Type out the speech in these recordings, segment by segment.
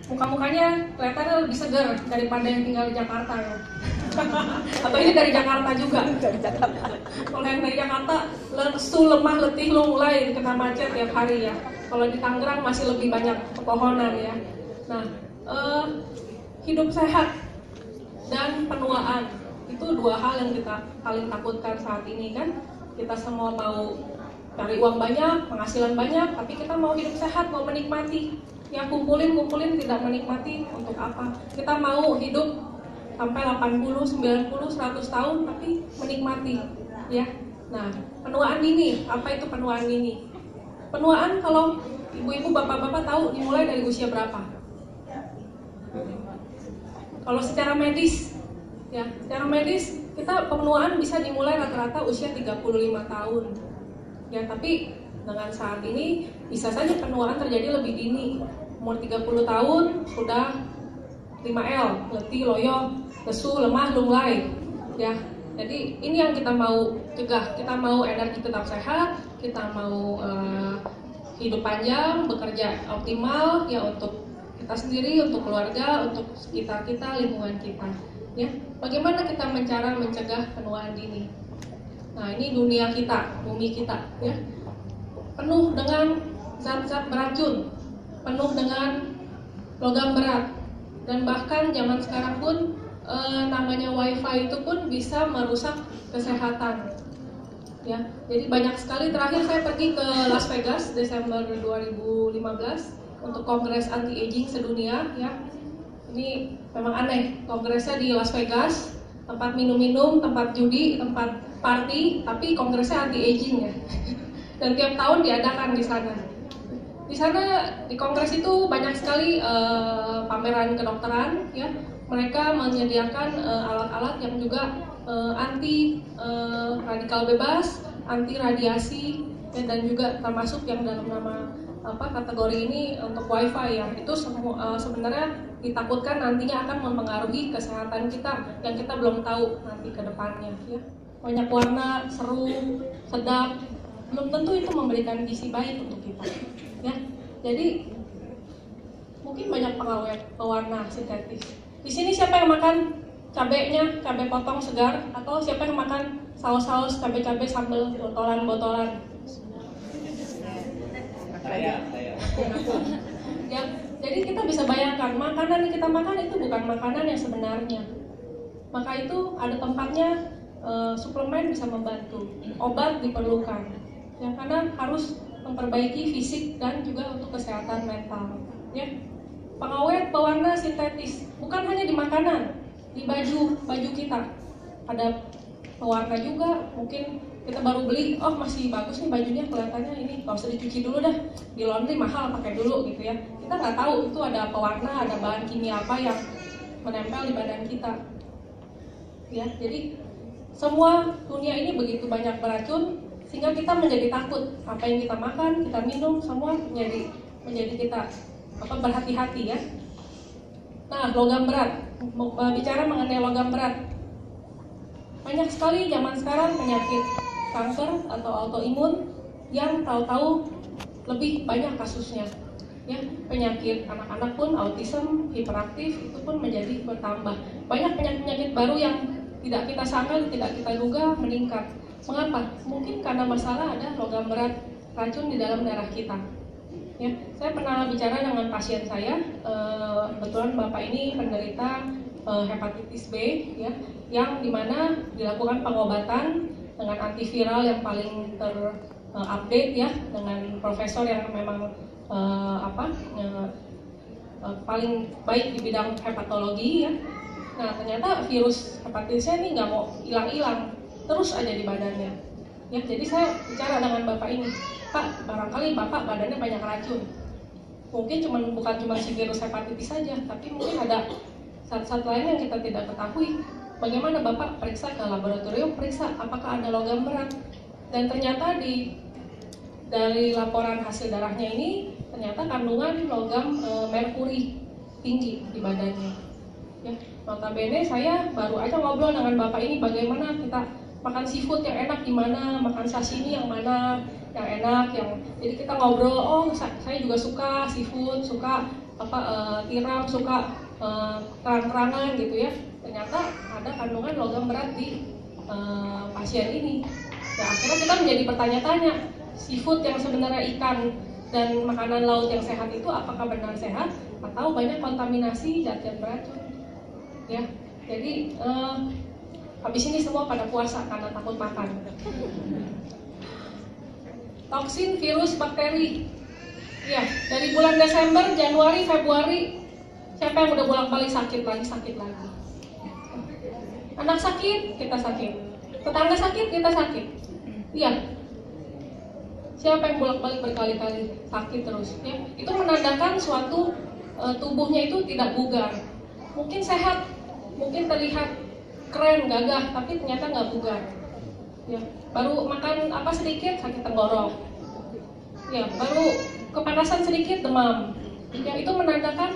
muka-mukanya kelihatannya lebih segar daripada yang tinggal di Jakarta ya. Atau ini dari Jakarta juga. Dari Jakarta. Kalau yang dari Jakarta lesu, lemah, letih, mulai kena macet tiap hari ya. Kalau di Tangerang masih lebih banyak pepohonan ya. Nah, hidup sehat dan penuaan itu dua hal yang kita paling takutkan saat ini kan. Kita semua mau cari uang banyak, penghasilan banyak, tapi kita mau hidup sehat, mau menikmati. Yang kumpulin tidak menikmati untuk apa? Kita mau hidup sampai 80, 90, 100 tahun tapi menikmati ya. Nah, penuaan dini, apa itu penuaan dini? Penuaan kalau ibu-ibu, bapak-bapak tahu dimulai dari usia berapa? Kalau secara medis ya, secara medis kita penuaan bisa dimulai rata-rata usia 35 tahun. Ya, tapi dengan saat ini bisa saja penuaan terjadi lebih dini. Umur 30 tahun sudah 5L, letih, loyo, lesu, lemah, lunglai. Ya, jadi ini yang kita mau cegah. Kita mau energi tetap sehat, kita mau hidup panjang, bekerja optimal ya untuk kita sendiri, untuk keluarga, untuk sekitar kita, lingkungan kita. Ya, bagaimana kita mencegah penuaan dini? Nah, ini dunia kita, bumi kita, ya, penuh dengan zat-zat beracun, penuh dengan logam berat, dan bahkan zaman sekarang pun namanya wifi itu pun bisa merusak kesehatan. Ya, jadi banyak sekali. Terakhir saya pergi ke Las Vegas Desember 2015 untuk kongres anti-aging sedunia. Ya, ini memang aneh, kongresnya di Las Vegas, tempat minum-minum, tempat judi, tempat party, tapi kongresnya anti-aging ya. Dan tiap tahun diadakan di sana. Di sana di kongres itu banyak sekali pameran kedokteran, ya. Mereka menyediakan alat-alat yang juga anti radikal bebas, anti radiasi, ya, dan juga termasuk yang dalam nama kategori ini untuk wifi ya. Itu sebenarnya ditakutkan nantinya akan mempengaruhi kesehatan kita yang kita belum tahu nanti ke depannya, ya. Banyak warna, seru, sedap, belum tentu itu memberikan gizi baik untuk kita, ya. Jadi mungkin banyak pengawet pewarna sintetis. Di sini siapa yang makan cabenya, cabai potong segar, atau siapa yang makan saus-saus cabai-cabai sambal botolan-botolan? Saya. Ya, jadi kita bisa bayangkan makanan yang kita makan itu bukan makanan yang sebenarnya. Maka itu ada tempatnya, suplemen bisa membantu, obat diperlukan, ya, karena harus memperbaiki fisik dan juga untuk kesehatan mental, ya. Pengawet pewarna sintetis bukan hanya di makanan, di baju kita ada pewarna juga. Mungkin kita baru beli, oh masih bagus nih bajunya, kelihatannya ini nggak usah dicuci dulu dah, di laundry mahal, pakai dulu gitu ya. Kita nggak tahu itu ada pewarna, ada bahan kimia apa yang menempel di badan kita, ya. Jadi semua dunia ini begitu banyak beracun sehingga kita menjadi takut. Apa yang kita makan, kita minum, semua menjadi kita berhati-hati, ya. Nah, logam berat, bicara mengenai logam berat, banyak sekali zaman sekarang penyakit kanker atau autoimun yang tahu-tahu lebih banyak kasusnya, ya. Penyakit anak-anak pun, autism, hiperaktif itu pun menjadi bertambah. Banyak penyakit baru yang tidak kita sangka, tidak kita duga meningkat. Mengapa? Mungkin karena masalah ada logam berat racun di dalam darah kita. Ya, saya pernah bicara dengan pasien saya, kebetulan bapak ini penderita hepatitis B, ya, yang dimana dilakukan pengobatan dengan antiviral yang paling terupdate, ya, dengan profesor yang memang paling baik di bidang hepatologi, ya. Nah, ternyata virus hepatitisnya ini nggak mau hilang-hilang, terus aja di badannya. Ya, jadi saya bicara dengan bapak ini, Pak, barangkali bapak badannya banyak racun. Mungkin bukan cuma si virus hepatitis saja, tapi mungkin ada zat-zat lain yang kita tidak ketahui. Bagaimana bapak periksa ke laboratorium, periksa apakah ada logam berat. Dan ternyata dari laporan hasil darahnya ini, ternyata kandungan logam merkuri tinggi di badannya. Ya, notabene saya baru aja ngobrol dengan bapak ini bagaimana kita makan seafood yang enak gimana, makan sashimi yang mana yang enak, jadi kita ngobrol, oh saya juga suka seafood, suka tiram, suka terang-terangan gitu ya. Ternyata ada kandungan logam berat di pasien ini. Nah, akhirnya kita menjadi bertanya-tanya, seafood yang sebenarnya ikan dan makanan laut yang sehat itu apakah benar sehat atau banyak kontaminasi zat-zat beracun? Ya, jadi habis ini semua pada puasa karena takut makan. Toksin, virus, bakteri. Ya, dari bulan Desember, Januari, Februari, siapa yang udah bolak-balik sakit lagi. Anak sakit, kita sakit. Tetangga sakit, kita sakit. Iya. Siapa yang bolak-balik berkali-kali sakit terus? Ya, itu menandakan suatu tubuhnya itu tidak bugar. Mungkin sehat, mungkin terlihat keren, gagah, tapi ternyata nggak bugar. Ya, baru makan apa sedikit sakit tenggorok. Ya, baru kepanasan sedikit demam. Ya, itu menandakan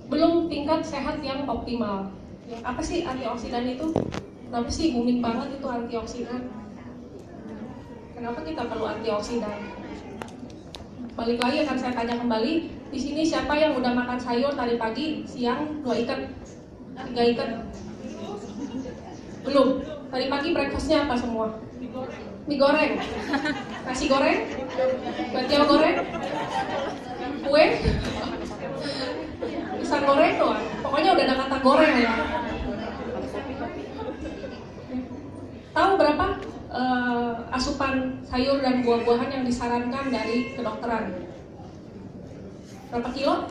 belum tingkat sehat yang optimal. Ya, apa sih antioksidan itu? Kenapa sih booming banget itu antioksidan? Kenapa kita perlu antioksidan? Balik lagi akan saya tanya kembali. Di sini siapa yang udah makan sayur tadi pagi, siang 2 ikat, 3 ikat? Belum. Tadi pagi breakfastnya apa semua? Mie goreng, nasi goreng, bakpia goreng, kue, pisang goreng doang. Pokoknya udah ada kata goreng ya. Tahu berapa asupan sayur dan buah-buahan yang disarankan dari kedokteran? Berapa kilo?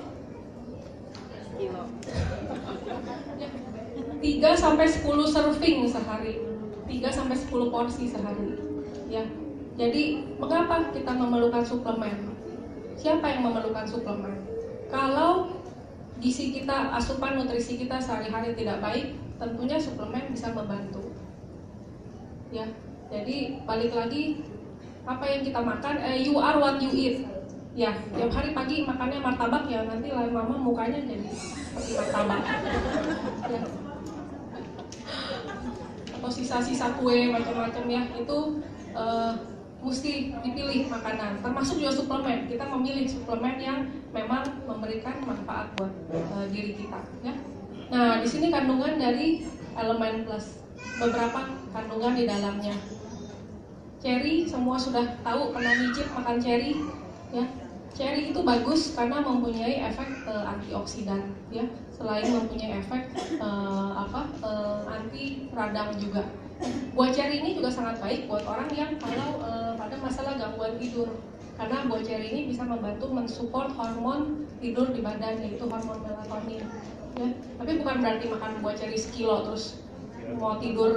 3 sampai 10 serving sehari. 3 sampai 10 porsi sehari. Ya. Jadi, mengapa kita memerlukan suplemen? Siapa yang memerlukan suplemen? Kalau gizi kita, asupan nutrisi kita sehari-hari tidak baik, tentunya suplemen bisa membantu. Ya. Jadi, balik lagi, apa yang kita makan, you are what you eat. Ya, tiap hari pagi makannya martabak ya, nanti lama-lama mukanya jadi seperti martabak. Ya. Atau sisa-sisa kue macam-macam ya, itu mesti dipilih makanan. Termasuk juga suplemen. Kita memilih suplemen yang memang memberikan manfaat buat diri kita. Ya. Nah, di sini kandungan dari elemen plus, beberapa kandungan di dalamnya. Cherry, semua sudah tahu pernah nyicip makan cherry, ya. Cherry itu bagus karena mempunyai efek antioksidan, ya. Selain mempunyai efek anti radang juga. Buah cherry ini juga sangat baik buat orang yang kalau pada masalah gangguan tidur, karena buah cherry ini bisa membantu mensupport hormon tidur di badan, yaitu hormon melatonin. Ya. Tapi bukan berarti makan buah cherry sekilo terus mau tidur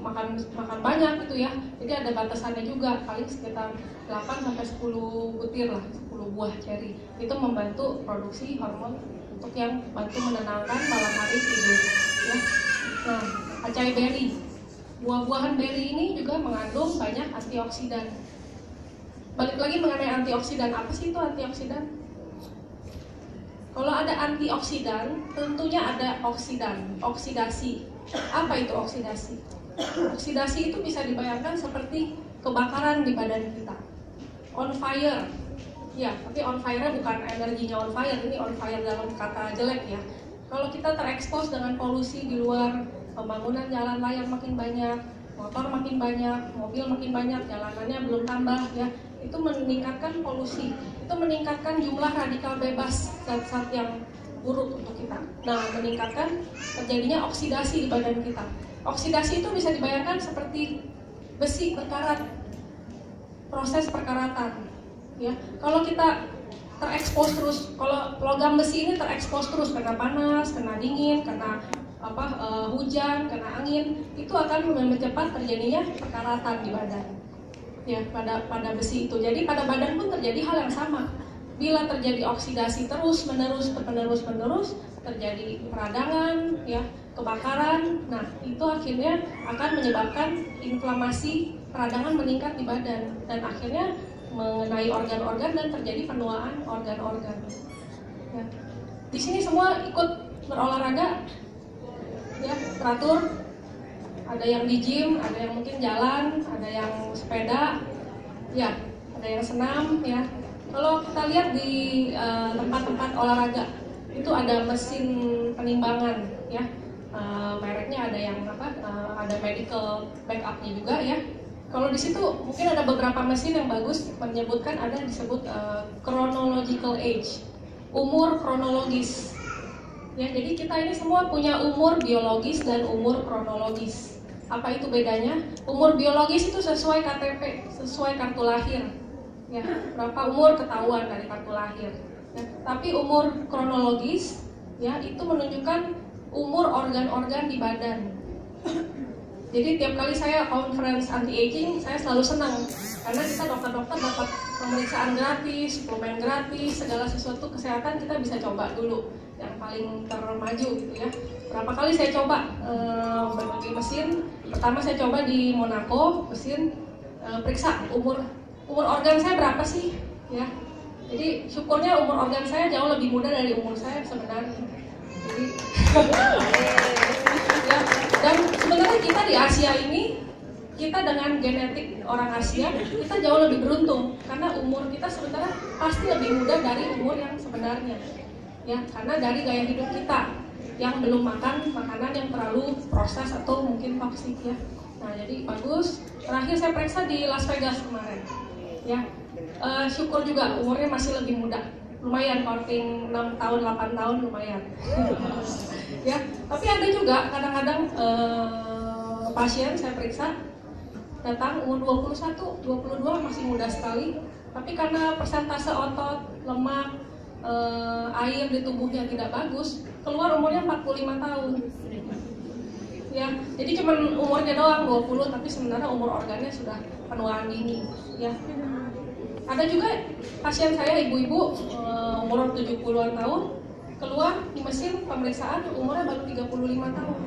makan banyak gitu ya. Jadi ada batasannya juga, paling sekitar 8 sampai 10 butir lah, 10 buah cherry. Itu membantu produksi hormon untuk yang bantu menenangkan malam hari tidur, ya. Nah, acai berry. Buah-buahan berry ini juga mengandung banyak antioksidan. Balik lagi mengenai antioksidan, apa sih itu antioksidan? Kalau ada antioksidan, tentunya ada oksidasi. Apa itu oksidasi? Oksidasi itu bisa dibayangkan seperti kebakaran di badan kita. On fire. Ya, tapi on fire bukan energinya on fire, ini on fire dalam kata jelek ya. Kalau kita terekspos dengan polusi di luar, pembangunan jalan layang makin banyak, motor makin banyak, mobil makin banyak, jalanannya belum tambah ya, itu meningkatkan polusi, itu meningkatkan jumlah radikal bebas, zat-zat yang buruk untuk kita. Nah, meningkatkan terjadinya oksidasi di badan kita. Oksidasi itu bisa dibayangkan seperti besi berkarat, proses perkaratan. Ya, kalau kita terekspos terus, kalau logam besi ini terekspos terus, kena panas, kena dingin, kena hujan, kena angin, itu akan mempercepat terjadinya perkaratan di badan. Ya, pada besi itu. Jadi pada badan pun terjadi hal yang sama. Bila terjadi oksidasi terus menerus, terjadi peradangan, ya, kebakaran. Nah, itu akhirnya akan menyebabkan inflamasi, peradangan meningkat di badan, dan akhirnya mengenai organ-organ dan terjadi penuaan organ-organ. Ya. Di sini semua ikut berolahraga, ya, teratur. Ada yang di gym, ada yang mungkin jalan, ada yang sepeda, ya, ada yang senam, ya. Kalau kita lihat di tempat-tempat olahraga itu ada mesin penimbangan ya. Mereknya ada yang ada medical backupnya juga ya. Kalau di situ mungkin ada beberapa mesin yang bagus menyebutkan ada disebut chronological age, umur kronologis. Ya, jadi kita ini semua punya umur biologis dan umur kronologis. Apa itu bedanya? Umur biologis itu sesuai KTP, sesuai kartu lahir. Ya, berapa umur ketahuan dari kartu lahir. Ya, tapi umur kronologis ya itu menunjukkan umur organ-organ di badan. Jadi tiap kali saya conference anti-aging, saya selalu senang karena kita dokter-dokter dapat pemeriksaan gratis, suplemen gratis, segala sesuatu kesehatan kita bisa coba dulu yang paling termaju gitu ya. Berapa kali saya coba berbagai mesin. Pertama saya coba di Monaco, mesin periksa umur organ saya berapa sih ya. Jadi syukurnya umur organ saya jauh lebih muda dari umur saya sebenarnya. Jadi ya, dan sebenarnya kita di Asia ini, kita dengan genetik orang Asia, kita jauh lebih beruntung karena umur kita sebenarnya pasti lebih muda dari umur yang sebenarnya. Ya, karena dari gaya hidup kita yang belum makan makanan yang terlalu proses atau mungkin toksik ya. Nah, jadi bagus. Terakhir saya periksa di Las Vegas kemarin. Ya, syukur juga umurnya masih lebih muda. Lumayan, counting 6 tahun, 8 tahun lumayan. Ya, tapi ada juga kadang-kadang pasien saya periksa datang umur 21, 22 masih muda sekali, tapi karena persentase otot, lemak, air di tubuhnya tidak bagus, keluar umurnya 45 tahun. Ya, jadi cuma umurnya doang 20, tapi sebenarnya umur organnya sudah penuaan dini. Ya. Ada juga pasien saya ibu-ibu umur 70-an tahun keluar di mesin pemeriksaan umurnya baru 35 tahun.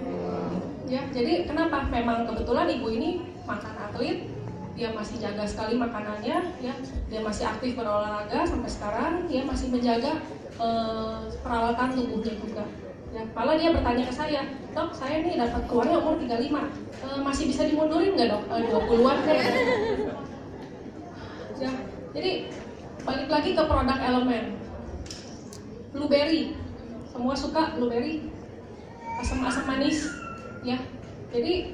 Ya, jadi kenapa? Memang kebetulan ibu ini mantan atlet, dia masih jaga sekali makanannya, ya, dia masih aktif berolahraga sampai sekarang, dia masih menjaga perawatan tubuhnya juga. Ya, malah dia bertanya ke saya, dok, saya nih dapat keluarnya umur 35, masih bisa dimundurin nggak dok? 20-an deh. Ya, jadi balik lagi ke produk elemen. Blueberry, semua suka blueberry, asam-asam manis, ya. Jadi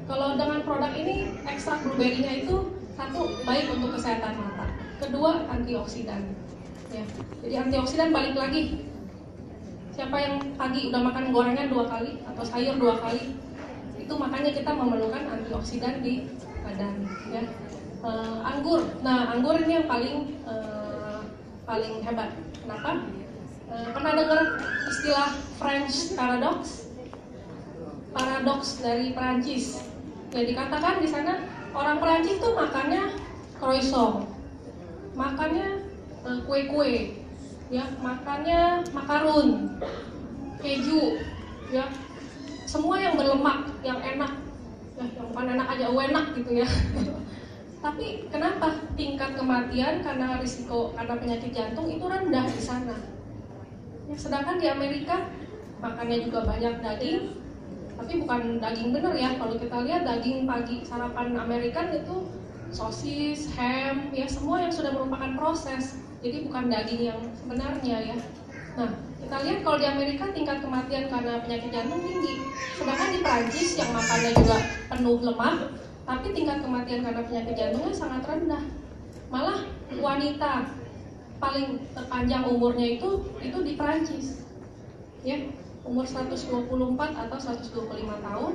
kalau dengan produk ini ekstrak blueberry-nya itu satu baik untuk kesehatan mata, kedua antioksidan. Ya, jadi antioksidan balik lagi. Siapa yang pagi udah makan gorengan 2 kali atau sayur 2 kali, itu makanya kita memerlukan antioksidan di badan. Ya. Anggur, nah anggur ini yang paling hebat. Kenapa? Pernah dengar istilah French paradox? Paradoks dari Perancis. Ya, dikatakan di sana orang Perancis tuh makannya croissant, makannya kue-kue, ya, makannya makarun, keju, ya, semua yang berlemak, yang enak, ya, yang bukan enak aja, enak gitu ya. Tapi kenapa tingkat kematian karena risiko karena penyakit jantung itu rendah di sana? Ya, sedangkan di Amerika makannya juga banyak daging, tapi bukan daging bener ya. Kalau kita lihat daging pagi sarapan Amerikan itu sosis, ham, ya semua yang sudah merupakan proses. Jadi bukan daging yang sebenarnya ya. Nah, kita lihat kalau di Amerika tingkat kematian karena penyakit jantung tinggi. Sedangkan di Prancis yang makannya juga penuh lemak, tapi tingkat kematian karena penyakit jantungnya sangat rendah. Malah wanita paling terpanjang umurnya itu di Prancis. Ya, umur 124 atau 125 tahun,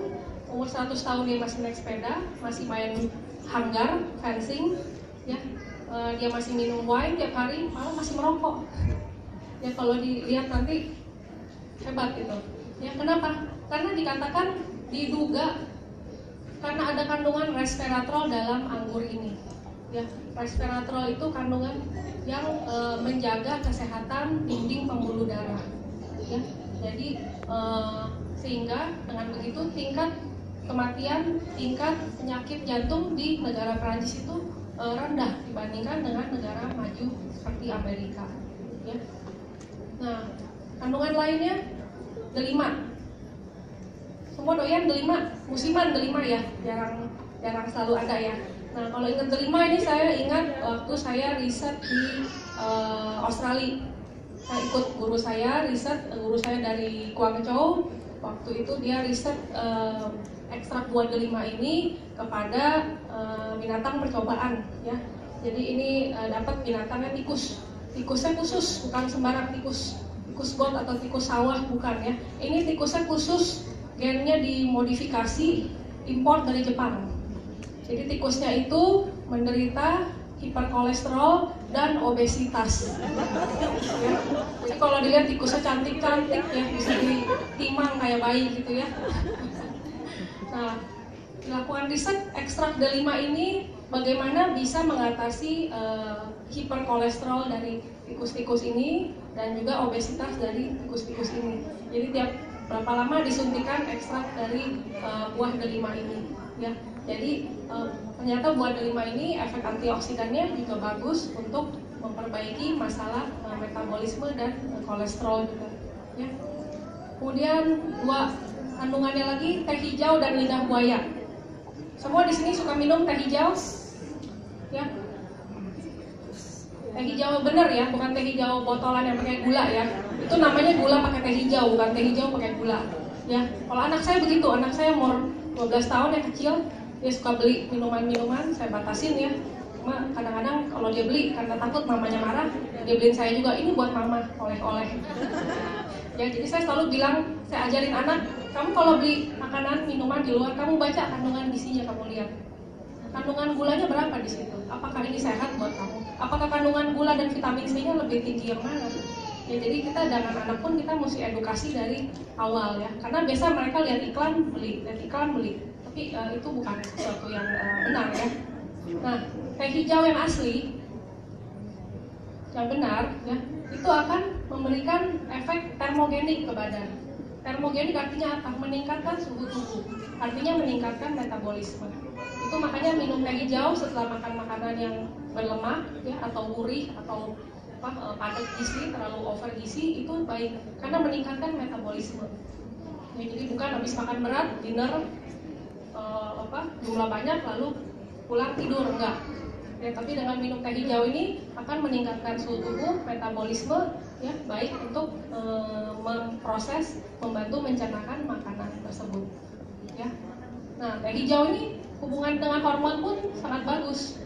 umur 100 tahun dia masih naik sepeda, masih main hanggar, fencing, ya, dia masih minum wine tiap hari, malah masih merokok. Ya, kalau dilihat nanti hebat itu. Ya, kenapa? Karena dikatakan diduga karena ada kandungan resveratrol dalam anggur ini. Ya, resveratrol itu kandungan yang menjaga kesehatan dinding pembuluh darah. Ya, jadi sehingga dengan begitu tingkat kematian, tingkat penyakit jantung di negara Prancis itu rendah dibandingkan dengan negara maju seperti Amerika. Ya. Nah, kandungan lainnya delima. Semua doyan delima, musiman delima ya, jarang selalu ada ya. Nah, kalau ingat delima ini saya ingat waktu saya riset di Australia. Saya ikut guru saya riset, guru saya dari Guangzhou. Waktu itu dia riset ekstrak buah delima ini kepada binatang percobaan, ya. Jadi ini dapat binatangnya tikus. Tikusnya khusus, bukan sembarang tikus. Tikus got atau tikus sawah bukan, ya. Ini tikusnya khusus, gennya dimodifikasi impor dari Jepang. Jadi tikusnya itu menderita hiperkolesterol dan obesitas. Ya. Jadi kalau dilihat tikusnya cantik-cantik ya, bisa ditimang kayak bayi gitu ya. Nah, dilakukan riset ekstrak delima ini bagaimana bisa mengatasi hiperkolesterol dari tikus-tikus ini dan juga obesitas dari tikus-tikus ini. Jadi tiap berapa lama disuntikan ekstrak dari buah delima ini, ya. Jadi ternyata buah delima ini efek antioksidannya juga bagus untuk memperbaiki masalah metabolisme dan kolesterol juga, ya. Kemudian dua kandungannya lagi teh hijau dan lidah buaya. Semua di sini suka minum teh hijau, ya. Teh hijau bener ya, bukan teh hijau botolan yang pakai gula ya. Itu namanya gula pakai teh hijau, bukan teh hijau pakai gula. Ya, kalau anak saya begitu, anak saya umur 12 tahun yang kecil, dia suka beli minuman-minuman, saya batasin ya. Cuma kadang-kadang kalau dia beli karena takut mamanya marah, dia beliin saya juga, ini buat mama, oleh-oleh. Ya, jadi saya selalu bilang, saya ajarin anak, kamu kalau beli makanan, minuman di luar, kamu baca kandungan gizinya, kamu lihat. Kandungan gulanya berapa di situ? Apakah ini sehat buat kamu? Apakah kandungan gula dan vitamin C-nya lebih tinggi yang mana? Ya, jadi kita dengan anak pun kita mesti edukasi dari awal ya. Karena biasa mereka lihat iklan beli, tapi itu bukan sesuatu yang benar ya. Nah, teh hijau yang asli, yang benar ya, itu akan memberikan efek termogenik ke badan. Termogenik artinya apa? Meningkatkan suhu tubuh, artinya meningkatkan metabolisme. Itu makanya minum teh hijau setelah makan makanan yang berlemak ya, atau gurih atau padat gizi, terlalu over gizi itu baik karena meningkatkan metabolisme. Ya, jadi bukan habis makan berat, dinner jumlah banyak lalu pulang tidur, enggak. Ya, tapi dengan minum teh hijau ini akan meningkatkan suhu tubuh, metabolisme, ya, baik untuk memproses, membantu mencernakan makanan tersebut. Ya. Nah, teh hijau ini hubungan dengan hormon pun sangat bagus.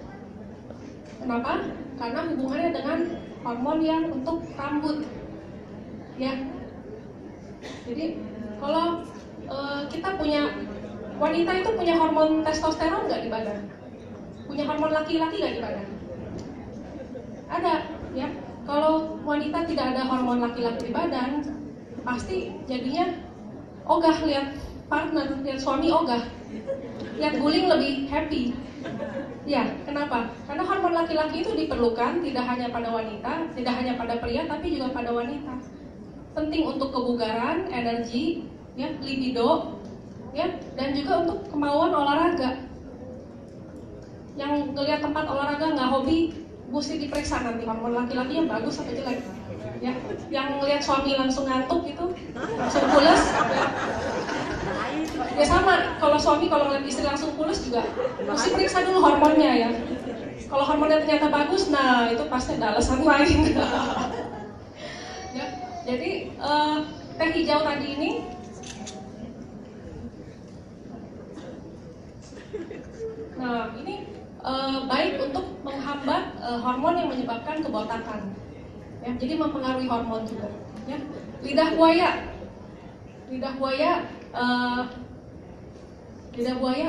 Kenapa? Karena hubungannya dengan hormon yang untuk rambut. Ya. Jadi kalau kita punya wanita itu punya hormon testosteron nggak di badan? Punya hormon laki-laki nggak di badan? Ada, ya. Kalau wanita tidak ada hormon laki-laki di badan, pasti jadinya ogah lihat partner, lihat suami ogah, lihat guling lebih happy. Ya, kenapa? Karena hormon laki-laki itu diperlukan tidak hanya pada wanita, tidak hanya pada pria, tapi juga pada wanita. Penting untuk kebugaran, energi, ya, libido, ya, dan juga untuk kemauan olahraga. Yang ngelihat tempat olahraga nggak hobi, mesti diperiksa nanti hormon laki-lakinya bagus atau jelek. Ya, yang ngelihat suami langsung ngantuk itu, langsung pulas. Ya sama, kalau suami kalau ngeliat istri langsung pulas juga mesti periksa dulu hormonnya ya. Kalau hormonnya ternyata bagus, nah itu pasti ada alasan lain. Ya, jadi teh hijau tadi ini nah ini baik untuk menghambat hormon yang menyebabkan kebotakan. Ya, jadi mempengaruhi hormon juga. Ya. Lidah buaya,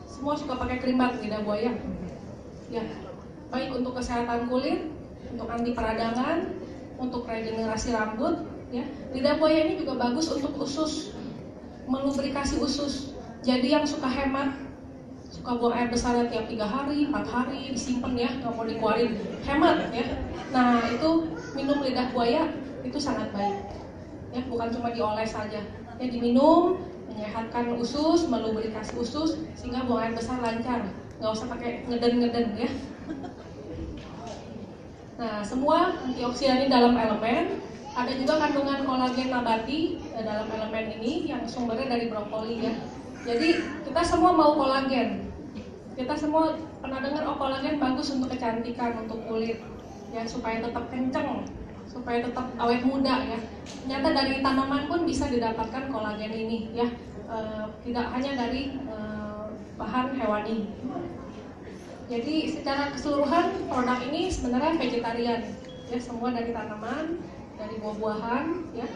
semua suka pakai krim bat lidah buaya. Ya, baik untuk kesehatan kulit, untuk anti peradangan, untuk regenerasi rambut. Ya, lidah buaya ini juga bagus untuk usus, melubrikasi usus. Jadi yang suka hemat, suka buang air besar tiap 3 hari, 4 hari, disimpan ya, nggak mau dikeluarin, hemat ya. Nah itu minum lidah buaya itu sangat baik. Ya, bukan cuma dioles saja, ya diminum, menyehatkan usus, melubrikasi usus sehingga buang air besar lancar, nggak usah pakai ngeden-ngeden ya. Nah, semua antioksidan ini dalam elemen, ada juga kandungan kolagen nabati dalam elemen ini yang sumbernya dari brokoli ya. Jadi kita semua mau kolagen, Kita semua pernah dengar kolagen bagus untuk kecantikan, untuk kulit, ya supaya tetap kenceng, supaya tetap awet muda ya. Ternyata dari tanaman pun bisa didapatkan kolagen ini ya, tidak hanya dari bahan hewani. Jadi secara keseluruhan produk ini sebenarnya vegetarian, ya semua dari tanaman, dari buah-buahan, ya,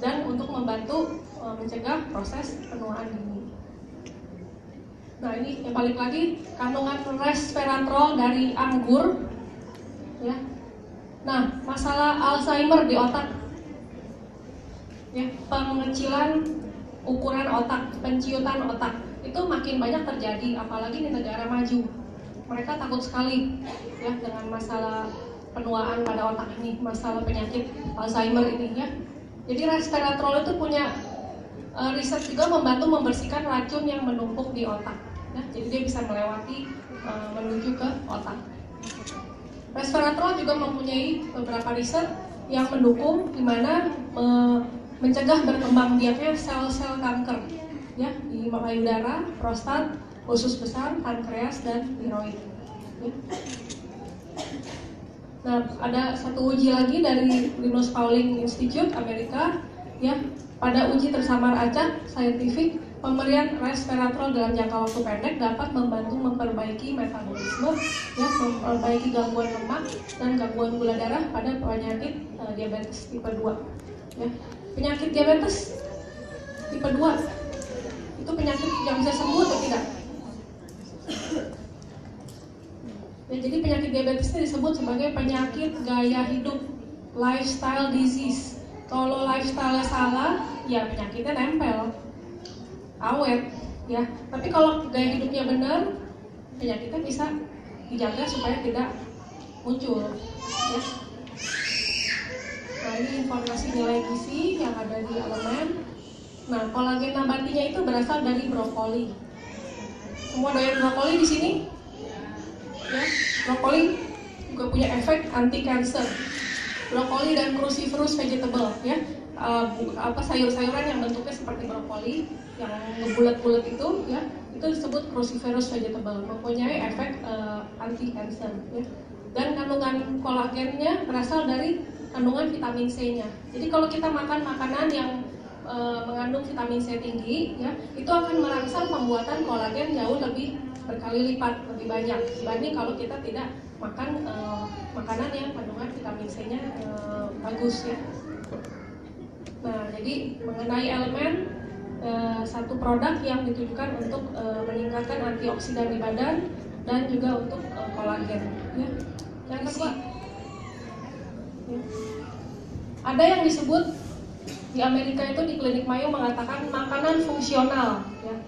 dan untuk membantu mencegah proses penuaan dini. Nah ini yang balik lagi kandungan resveratrol dari anggur, ya. Nah masalah Alzheimer di otak, ya, pengecilan ukuran otak, penciutan otak itu makin banyak terjadi, apalagi di negara maju. Mereka takut sekali, ya, dengan masalah penuaan pada otak ini, masalah penyakit Alzheimer ini, ya. Jadi resveratrol itu punya riset juga membantu membersihkan racun yang menumpuk di otak, ya. Jadi dia bisa melewati menuju ke otak. Resveratrol juga mempunyai beberapa riset yang mendukung gimana mencegah berkembang biaknya sel-sel kanker, ya, di payudara, prostat, usus besar, pankreas, dan tiroid. Ya. Nah, ada satu uji lagi dari Linus Pauling Institute Amerika, ya, pada uji tersamar acak saintifik, pemberian resveratrol dalam jangka waktu pendek dapat membantu memperbaiki metabolisme, ya, memperbaiki gangguan lemak dan gangguan gula darah pada penyakit diabetes tipe 2. Ya. Penyakit diabetes tipe 2 itu penyakit yang bisa sembuh atau tidak? Ya, jadi penyakit diabetes ini disebut sebagai penyakit gaya hidup, lifestyle disease. Kalau lifestyle salah, ya penyakitnya nempel, awet, ya. Tapi kalau gaya hidupnya benar, penyakitnya bisa dijaga supaya tidak muncul, ya. Nah ini informasi nilai gizi yang ada di elemen. Nah kolagen nabatinya itu berasal dari brokoli. Semua doyan brokoli di sini? Ya, brokoli juga punya efek anti kanker. Brokoli dan cruciferous vegetable, ya, sayur-sayuran yang bentuknya seperti brokoli, yang ngebulat-bulat itu, ya, itu disebut cruciferous vegetable, mempunyai efek anti kanker. Ya. Dan kandungan kolagennya berasal dari kandungan vitamin C-nya. Jadi kalau kita makan makanan yang mengandung vitamin C tinggi, ya, itu akan merangsang pembuatan kolagen jauh lebih berkali lipat lebih banyak dibanding kalau kita tidak makan makanan yang kandungan vitamin C-nya bagus, ya. Nah, jadi mengenai elemen, satu produk yang ditujukan untuk meningkatkan antioksidan di badan dan juga untuk kolagen, ya. Yang kedua, ya, ada yang disebut di Amerika itu di Klinik Mayo mengatakan makanan fungsional, ya.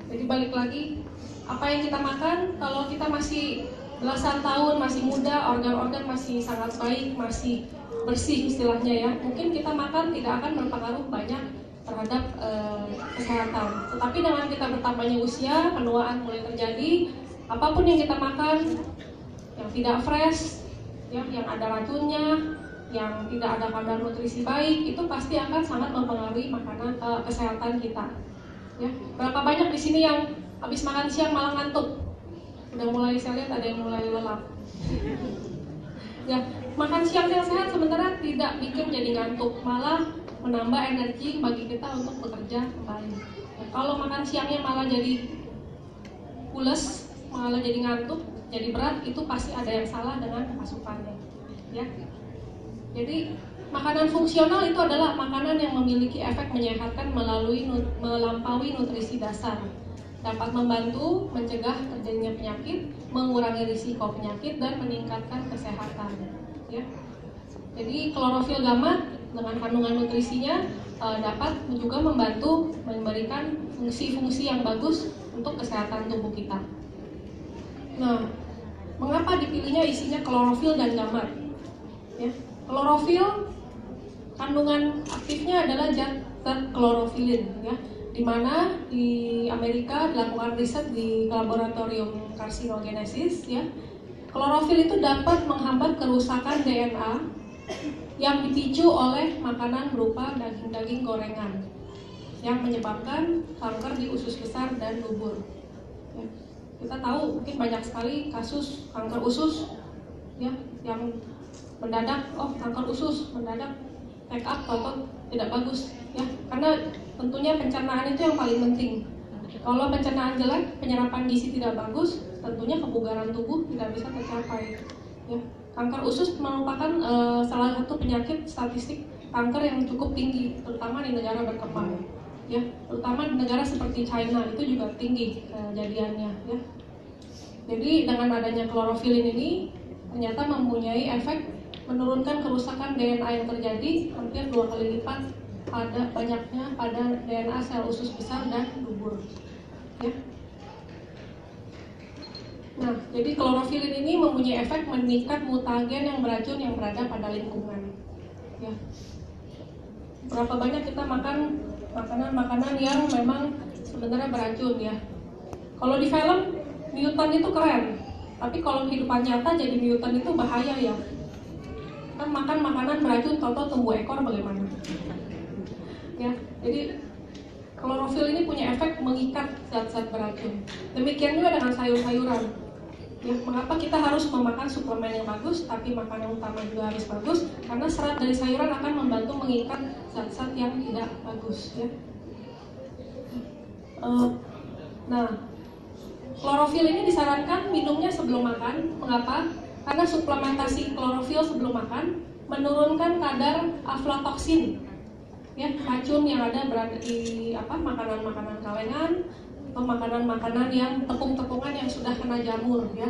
Jadi balik lagi, apa yang kita makan, kalau kita masih belasan tahun, masih muda, organ-organ masih sangat baik, masih bersih istilahnya, ya, mungkin kita makan tidak akan berpengaruh banyak terhadap kesehatan. Tetapi dengan kita bertambahnya usia, penuaan mulai terjadi, apapun yang kita makan yang tidak fresh, ya, yang ada racunnya, yang tidak ada kadar nutrisi baik, itu pasti akan sangat mempengaruhi makanan kesehatan kita. Ya, berapa banyak di sini yang habis makan siang malah ngantuk? Udah mulai, saya lihat ada yang mulai lelap. Ya, makan siang yang sehat sebenarnya tidak bikin jadi ngantuk, malah menambah energi bagi kita untuk bekerja kembali. Ya, kalau makan siangnya malah jadi pules, malah jadi ngantuk, jadi berat, itu pasti ada yang salah dengan asupannya, ya. Jadi makanan fungsional itu adalah makanan yang memiliki efek menyehatkan melampaui nutrisi dasar, dapat membantu mencegah terjadinya penyakit, mengurangi risiko penyakit, dan meningkatkan kesehatan, ya. Jadi klorofil gamat dengan kandungan nutrisinya dapat juga membantu memberikan fungsi-fungsi yang bagus untuk kesehatan tubuh kita. Nah, mengapa dipilihnya isinya klorofil dan gamat? Ya, klorofil kandungan aktifnya adalah zat klorofilin, ya, di mana di Amerika dilakukan riset di laboratorium karsinogenesis, ya. Klorofil itu dapat menghambat kerusakan DNA yang dipicu oleh makanan berupa daging-daging gorengan yang menyebabkan kanker di usus besar dan dubur. Ya. kita tahu mungkin banyak sekali kasus kanker usus ya yang mendadak, kanker usus mendadak check up atau tidak bagus ya, karena tentunya pencernaan itu yang paling penting. Kalau pencernaan jelek, penyerapan gizi tidak bagus, tentunya kebugaran tubuh tidak bisa tercapai ya. Kanker usus merupakan salah satu penyakit statistik kanker yang cukup tinggi, terutama di negara berkembang ya, terutama di negara seperti China itu juga tinggi kejadiannya ya. Jadi dengan adanya klorofilin ini ternyata mempunyai efek menurunkan kerusakan DNA yang terjadi hampir 2 kali lipat pada banyaknya pada DNA sel usus besar dan dubur ya. Nah, jadi klorofilin ini mempunyai efek meningkat mutagen yang beracun yang berada pada lingkungan ya. Berapa banyak kita makan makanan-makanan yang memang sebenarnya beracun ya. Kalau di film mutant itu keren, tapi kalau kehidupan nyata jadi mutant itu bahaya ya. Kan makan makanan beracun, toto tumbuh ekor bagaimana? Ya, jadi klorofil ini punya efek mengikat zat-zat beracun. Demikian juga dengan sayur-sayuran. Ya, mengapa kita harus memakan suplemen yang bagus, tapi makanan utama juga harus bagus? Karena serat dari sayuran akan membantu mengikat zat-zat yang tidak bagus. Ya. Nah, klorofil ini disarankan minumnya sebelum makan. Mengapa? Karena suplementasi klorofil sebelum makan menurunkan kadar aflatoksin, ya, racun yang berada di makanan-makanan kalengan atau makanan-makanan yang tepung-tepungan yang sudah kena jamur, ya.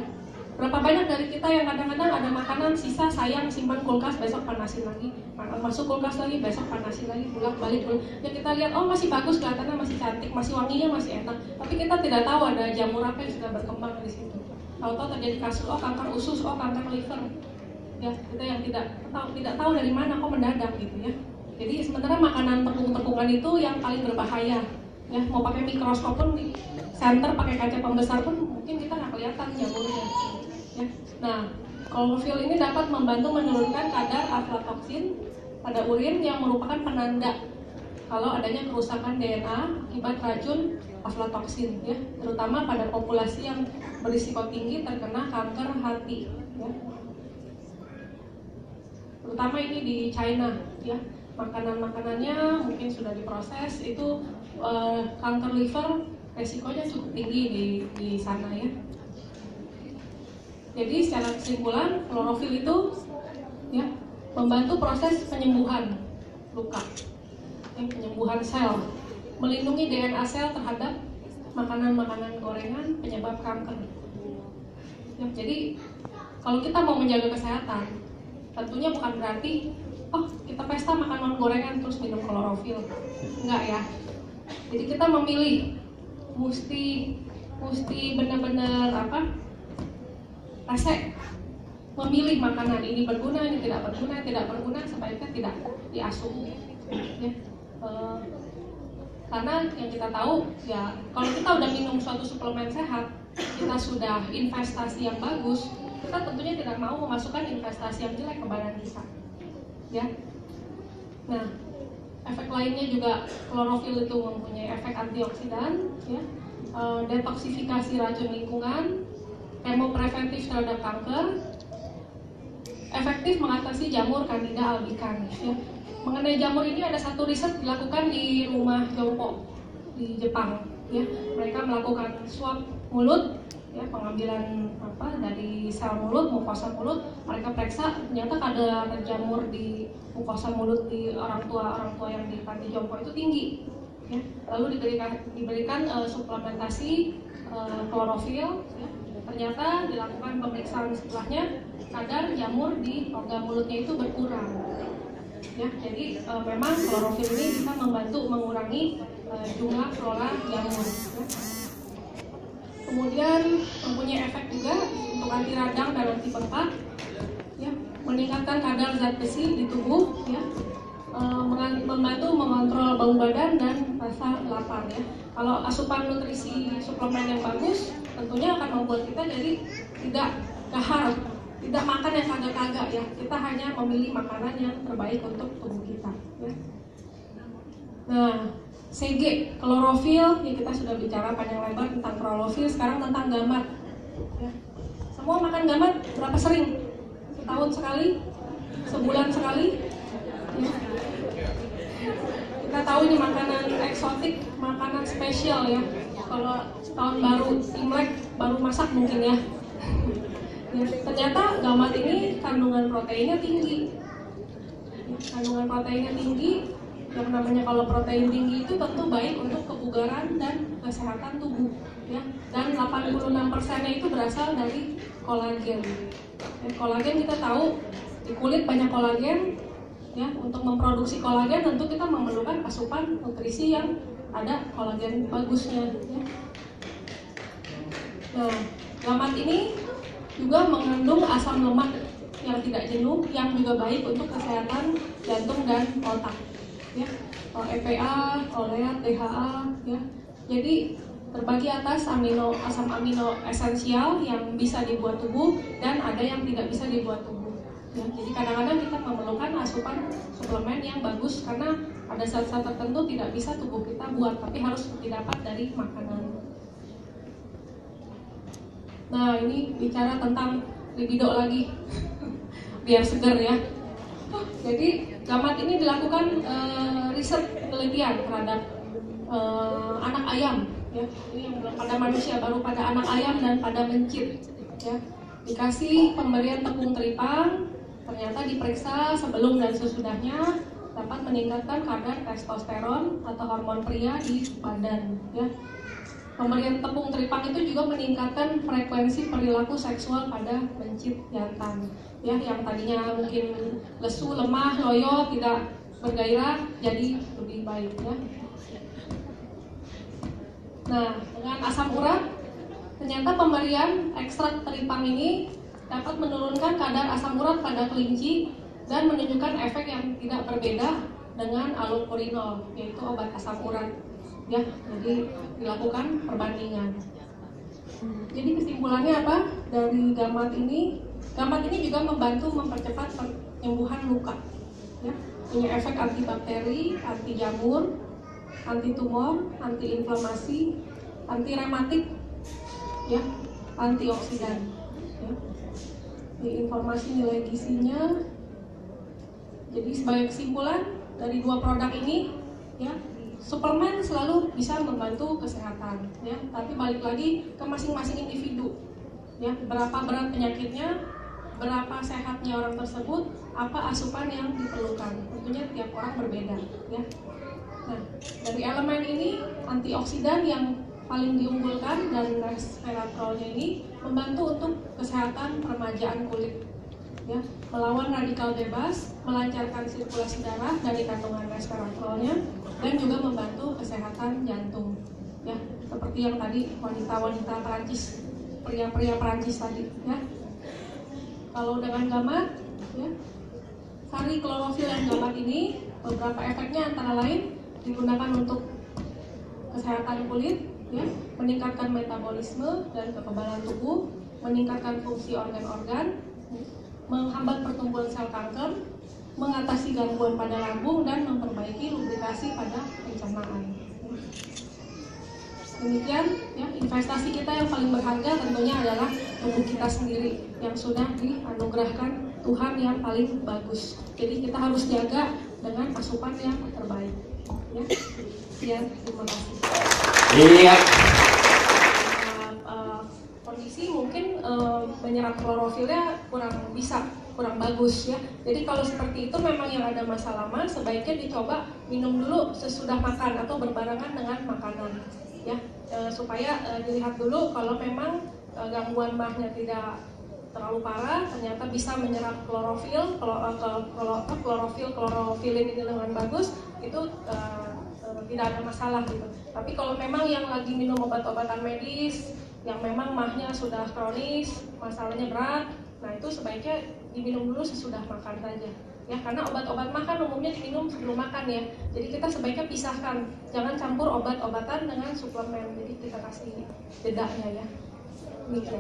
Berapa banyak dari kita yang kadang-kadang ada makanan sisa, sayang simpan kulkas, besok panasin lagi, masuk kulkas lagi, besok panasin lagi, bolak-balik. Ya kita lihat, masih bagus, kelihatannya masih cantik, masih wanginya masih enak, tapi kita tidak tahu ada jamur apa yang sudah berkembang di situ. Tahu-tahu terjadi kasus, kanker usus, kanker liver, ya kita yang tidak tahu dari mana kok mendadak gitu ya. Jadi sebenarnya makanan tepung-tepungan itu yang paling berbahaya. Ya, mau pakai mikroskop pun di center pakai kaca pembesar pun mungkin kita nggak kelihatan jamurnya. Ya. Nah, klorofil ini dapat membantu menurunkan kadar aflatoksin pada urin yang merupakan penanda kalau adanya kerusakan DNA akibat racun aflatoksin, ya, terutama pada populasi yang berisiko tinggi terkena kanker hati, ya. Terutama ini di China, ya. Makanan-makanannya mungkin sudah diproses, itu kanker liver resikonya cukup tinggi di sana, ya. Jadi secara kesimpulan, klorofil itu ya membantu proses penyembuhan luka, penyembuhan sel, melindungi DNA sel terhadap makanan-makanan gorengan penyebab kanker. Ya, jadi kalau kita mau menjaga kesehatan, tentunya bukan berarti kita pesta makan gorengan terus minum klorofil, enggak ya. Jadi kita memilih, mesti benar-benar resek, memilih makanan ini berguna, ini tidak berguna, sebaiknya tidak diasup. Ya. Karena yang kita tahu ya, kalau kita udah minum suatu suplemen sehat, kita sudah investasi yang bagus, kita tentunya tidak mau memasukkan investasi yang jelek ke badan kita. Ya. Nah, efek lainnya juga klorofil itu mempunyai efek antioksidan, ya, detoksifikasi racun lingkungan, kemopreventif terhadap kanker, efektif mengatasi jamur Candida albicans. Ya. Mengenai jamur ini ada satu riset dilakukan di rumah Jompo di Jepang. Ya. Mereka melakukan swab mulut, ya, pengambilan dari sel mulut, mukosa mulut. Mereka periksa, ternyata kadar jamur di mukosa mulut di orang tua yang di panti Jompo itu tinggi. Ya. Lalu diberikan suplementasi klorofil. Ya. Ternyata dilakukan pemeriksaan setelahnya, kadar jamur di rongga mulutnya itu berkurang. Ya, jadi memang klorofil ini bisa membantu mengurangi jumlah flora jamur. Ya. Kemudian mempunyai efek juga untuk anti radang dan anti bengkak, ya, meningkatkan kadar zat besi di tubuh, ya, membantu mengontrol bau badan dan rasa lapar. Ya. Kalau asupan nutrisi suplemen yang bagus, tentunya akan membuat kita jadi tidak gahar, tidak makan yang kagak-kagak, ya. Kita hanya memilih makanan yang terbaik untuk tubuh kita. Ya. Nah, CG, klorofil, ya kita sudah bicara panjang lebar tentang klorofil, sekarang tentang gamat. Ya. Semua makan gamat berapa sering? Setahun sekali? Sebulan sekali? Ya. Kita tahu ini makanan eksotik, makanan spesial ya. Kalau tahun baru Imlek baru masak mungkin ya. Ya, ternyata gamat ini kandungan proteinnya tinggi. Ya, kandungan proteinnya tinggi. Yang namanya kalau protein tinggi itu tentu baik untuk kebugaran dan kesehatan tubuh. Ya. Dan 86%-nya itu berasal dari kolagen. Dan kolagen kita tahu di kulit banyak kolagen. Ya, untuk memproduksi kolagen tentu kita memerlukan asupan nutrisi yang ada kolagen bagusnya. Ya. Nah, gamat ini juga mengandung asam lemak yang tidak jenuh, yang juga baik untuk kesehatan jantung dan otak. Ya, EPA, koleat, DHA, ya. Jadi terbagi atas asam amino esensial yang bisa dibuat tubuh dan ada yang tidak bisa dibuat tubuh. Ya, jadi kadang-kadang kita memerlukan asupan suplemen yang bagus karena ada zat-zat tertentu tidak bisa tubuh kita buat, tapi harus didapat dari makanan. Nah, ini bicara tentang libido lagi, biar segar ya. Jadi gamat ini dilakukan riset penelitian terhadap anak ayam, ya. Ini yang belum pada manusia, baru pada anak ayam dan pada mencit. Ya. Dikasih pemberian tepung teripang, ternyata diperiksa sebelum dan sesudahnya dapat meningkatkan kadar testosteron atau hormon pria di badan. Ya. Pemberian tepung teripang itu juga meningkatkan frekuensi perilaku seksual pada mencit jantan. Ya, yang tadinya mungkin lesu, lemah, loyo, tidak bergairah, jadi lebih baik. Ya. Nah, dengan asam urat, ternyata pemberian ekstrak teripang ini dapat menurunkan kadar asam urat pada kelinci dan menunjukkan efek yang tidak berbeda dengan allopurinol, yaitu obat asam urat. Ya, jadi dilakukan perbandingan. Jadi kesimpulannya apa dari gamat ini? Gamat ini juga membantu mempercepat penyembuhan luka. Ya, punya efek antibakteri, anti jamur, anti tumor, anti inflamasi, anti rematik, ya, antioksidan. Ya. Di informasi nilai gizinya. Jadi sebagai kesimpulan dari dua produk ini, ya. Suplemen selalu bisa membantu kesehatan, ya. Tapi balik lagi ke masing-masing individu, ya. Berapa berat penyakitnya, berapa sehatnya orang tersebut, apa asupan yang diperlukan. Tentunya tiap orang berbeda, ya. Nah, dari elemen ini antioksidan yang paling diunggulkan dan resveratrolnya ini membantu untuk kesehatan peremajaan kulit. Ya, melawan radikal bebas, melancarkan sirkulasi darah dari kandungan resveratrolnya, dan juga membantu kesehatan jantung. Ya, seperti yang tadi wanita-wanita Perancis, pria-pria Perancis tadi. Ya, kalau dengan gamat, ya, sari klorofil dan gamat ini beberapa efeknya antara lain digunakan untuk kesehatan kulit, ya, meningkatkan metabolisme dan kekebalan tubuh, meningkatkan fungsi organ-organ, menghambat pertumbuhan sel kanker, mengatasi gangguan pada lambung, dan memperbaiki lubrikasi pada pencernaan. Demikian, ya, investasi kita yang paling berharga tentunya adalah tubuh kita sendiri yang sudah dianugerahkan Tuhan yang paling bagus. Jadi kita harus jaga dengan asupan yang terbaik. Ya, sekian, terima kasih. Iya. Kondisi mungkin menyerap klorofilnya kurang bagus, ya. Jadi kalau seperti itu memang yang ada masalah mah sebaiknya dicoba minum dulu sesudah makan atau berbarengan dengan makanan, ya, supaya dilihat dulu kalau memang gangguan mahnya tidak terlalu parah, ternyata bisa menyerap klorofil, klorofilin ini dengan bagus, itu tidak ada masalah gitu. Tapi kalau memang yang lagi minum obat-obatan medis yang memang mahnya sudah kronis, masalahnya berat, nah itu sebaiknya diminum dulu sesudah makan saja. Ya, karena obat-obat makan umumnya diminum sebelum makan, ya. Jadi kita sebaiknya pisahkan, jangan campur obat-obatan dengan suplemen. Jadi kita kasih jedanya, ya. Gitu.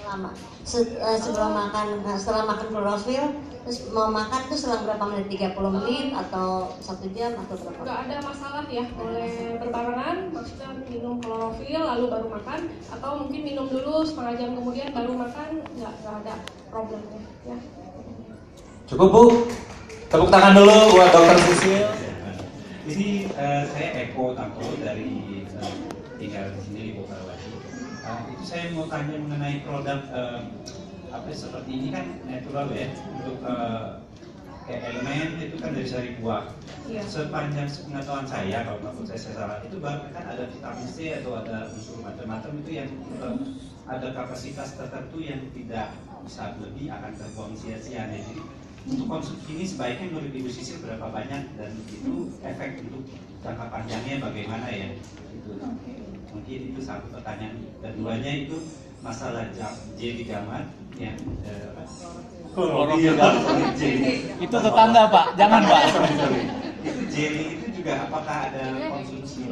Lama. Sebelum makan, setelah makan klorofil, terus mau makan tuh selang berapa menit? 30 menit atau 1 jam atau berapa? Nggak ada masalah ya, boleh berbarengan, maksudnya minum klorofil lalu baru makan, atau mungkin minum dulu setengah jam kemudian baru makan, nggak ada problemnya ya. Cukup Bu, tepuk tangan dulu buat Dokter Sisil. Ini saya Eko Tangko dari tinggal di sini di Bokarwati. Itu saya mau tanya mengenai produk apa seperti ini kan natural ya, untuk kayak elemen itu kan dari sari buah. Iya. Sepanjang pengetahuan saya, kalau menurut saya salah, itu bahkan ada vitamin C atau ada unsur macam-macam itu yang ada kapasitas tertentu yang tidak bisa lebih akan terbuang sia-sia. Jadi untuk konsumsi ini sebaiknya menurut Ibu Sisil berapa banyak dan itu efek untuk jangka panjangnya bagaimana ya? Itu mungkin itu satu pertanyaan. Keduanya itu masalah jeli gamat yang Itu tetangga Pak, jangan Pak. itu jeli itu juga apakah ada konsumsi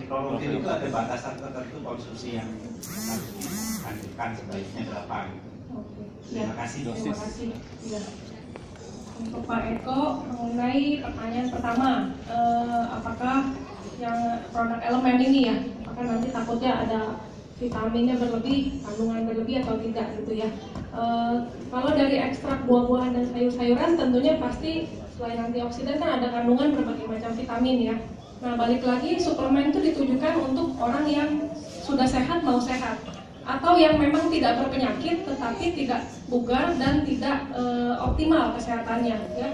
klorofil itu ada batasan tertentu konsumsi yang harus dianjurkan sebaiknya berapa gitu. Terima kasih dosis. Terima kasih. Ya. Untuk Pak Eko mengenai pertanyaan pertama, apakah yang produk elemen ini ya, apakah nanti takutnya ada vitaminnya berlebih, kandungan berlebih atau tidak gitu ya. Kalau dari ekstrak buah-buahan dan sayur-sayuran tentunya pasti selain antioksidan kan ada kandungan berbagai macam vitamin ya. Nah balik lagi suplemen itu ditujukan untuk orang yang sudah sehat mau sehat, atau yang memang tidak berpenyakit tetapi tidak bugar dan tidak optimal kesehatannya ya.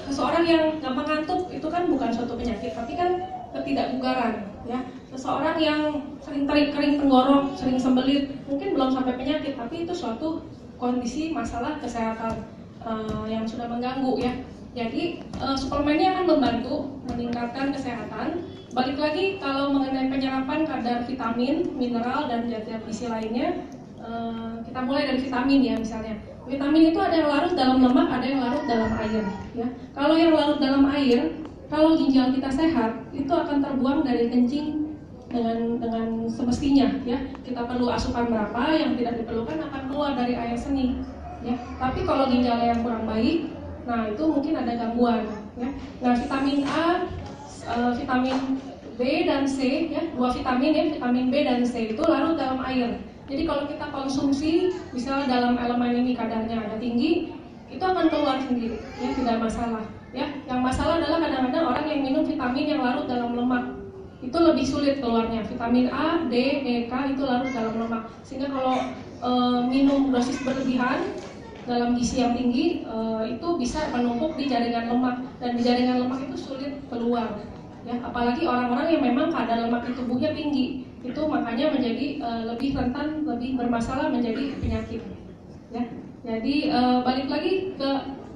Seseorang yang gampang ngantuk itu kan bukan suatu penyakit tapi kan ketidakbugaran ya. Seseorang yang sering kering tenggorok, sering sembelit mungkin belum sampai penyakit tapi itu suatu kondisi masalah kesehatan yang sudah mengganggu ya. Jadi suplemennya akan membantu meningkatkan kesehatan. Balik lagi kalau mengenai penyerapan kadar vitamin, mineral dan zat-zat gizi lainnya, kita mulai dari vitamin ya misalnya. Vitamin itu ada yang larut dalam lemak, ada yang larut dalam air. Ya. Kalau yang larut dalam air, kalau ginjal kita sehat, itu akan terbuang dari kencing dengan semestinya. Ya. Kita perlu asupan berapa, yang tidak diperlukan akan keluar dari air seni. Ya. Tapi kalau ginjalnya yang kurang baik, nah itu mungkin ada gangguan. Ya. Nah vitamin A, vitamin B dan C ya, dua vitamin ya, vitamin B dan C itu larut dalam air. Jadi kalau kita konsumsi misalnya dalam elemen ini kadarnya ada tinggi, itu akan keluar sendiri ya, tidak masalah ya. Yang masalah adalah kadang-kadang orang yang minum vitamin yang larut dalam lemak itu lebih sulit keluarnya. Vitamin A, D, E, K itu larut dalam lemak, sehingga kalau minum dosis berlebihan dalam gizi yang tinggi itu bisa menumpuk di jaringan lemak, dan di jaringan lemak itu sulit keluar ya. Apalagi orang-orang yang memang kadar lemak di tubuhnya tinggi, itu makanya menjadi lebih rentan, lebih bermasalah menjadi penyakit ya. Jadi balik lagi ke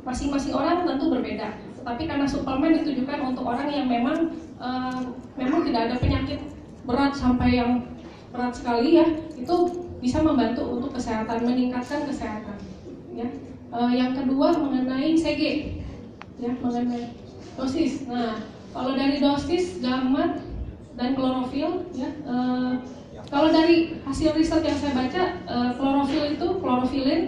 masing-masing orang tentu berbeda, tetapi karena suplemen ditujukan untuk orang yang memang tidak ada penyakit berat sampai yang berat sekali ya, itu bisa membantu untuk kesehatan, meningkatkan kesehatan ya. Yang kedua mengenai CG ya, mengenai dosis. Nah kalau dari dosis gamat dan klorofil ya, kalau dari hasil riset yang saya baca, klorofil itu klorofilin